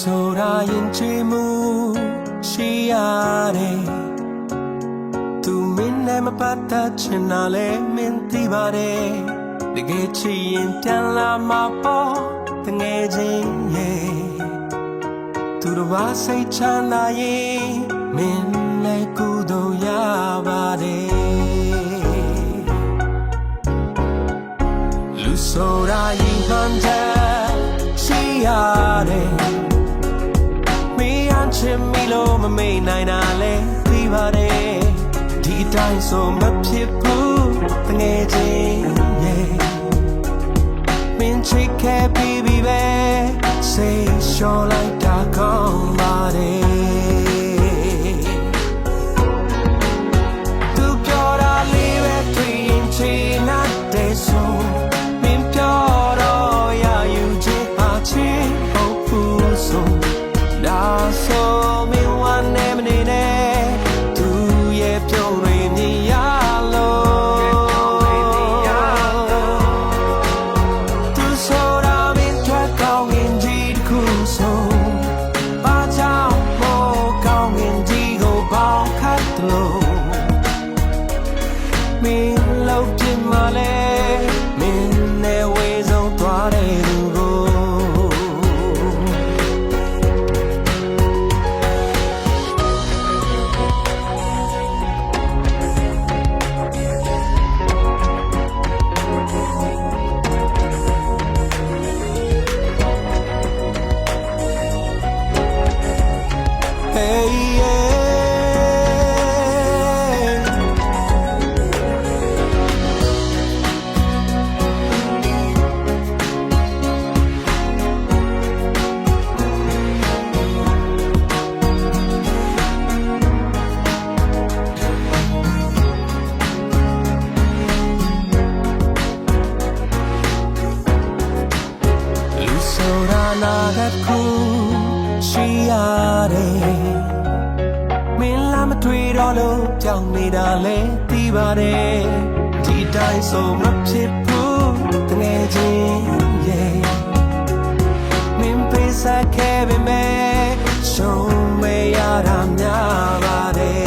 ဆိုတာရင်ချေမှုရှိရတယ်သူမင်းနဲ့မပတ်သက်ချင်တာလဲမင်းသိပါတယ်တကယ်ချစ်ရင်ပြန်လာမှာပေါ့တငယ်ချင်းရဲ့သူတို့ဘာစိတ်ချမ်းသာရင်မင်းလည်းကုသိုလ်ရပါတယ်လူဆိုတာရင်ခံချက်ရှိရတယ်မင်းအချစ်မီလို့မမေ့နိုင်တာလဲသိပါတယ်ဒီအတိုင်းဆိုမဖြစ်ဘူးတငယ်ချင်းရဲ့မင်းချစ်ခဲ့ပြီးပဲစိတ်လျှော်လိုက်တာကောင်းပါတယ်သူပြောတာလေးပဲတွေ့ရင်ချင်တဲ့ဆိုမင်းပြောတော့ရယူချင်ပါချင်ဟုတ်ဘူးဆိုဒါဆိုမင်းဝမ်းနေမနေနဲ့သူရဲ့ပြုံးရင်းမြင်ရလို့သူဆိုတာမင်းထွက်ကောင်းရင်ဒီတစ်ခုဆိုဘာကြောင့်မို့ကောင်းရင်ဒီကိုပေါင်းခတ်လို့မင်းလောက်ပြစ်မှလဲမင်းနဲ့ဝေးဆုံးသွားတဲ့သူကိုနာဂတ်ခုရှိရတယ်မင်းလာမတွေ့တော့လို့ကြောက်နေတာလဲသိပါတယ်ဒီတိုင်းဆိုမဖြစ်ဘူးတကယ်ချင်းရဲ့မင်းပေးစားခဲ့ပေမဲ့ရှုံးမရတာများပါတယ်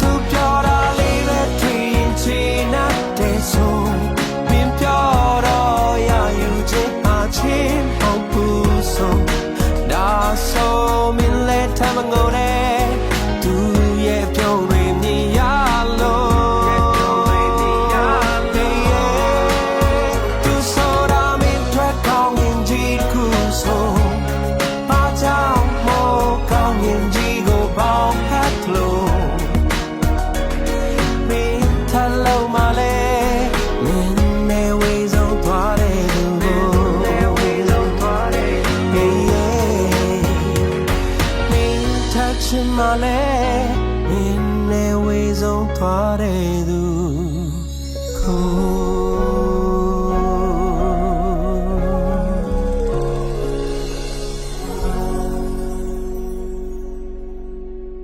သူပြောတာလေးပဲတွေ့ရင်ချင်တဲ့ဆိုဆိုမင်းလက်ထမငိုနဲ့သူရဲ့ပြုံးရင်းမြင်ရလို့သူဆိုတာမင်းထွက်ကောင်းရင်ကြီးခုဆိုဘာကြောင့်မို့ကောင်းရင်ကြီးကိုပေါင်းဖတ်လို့မင်းထလုံးမလဲမင်းနဲ့ဝေးဆုံးသွားတဲ့သူကိုချင်မလဲမင်းနဲ့ဝေးဆုံးသွားတဲ့သူကို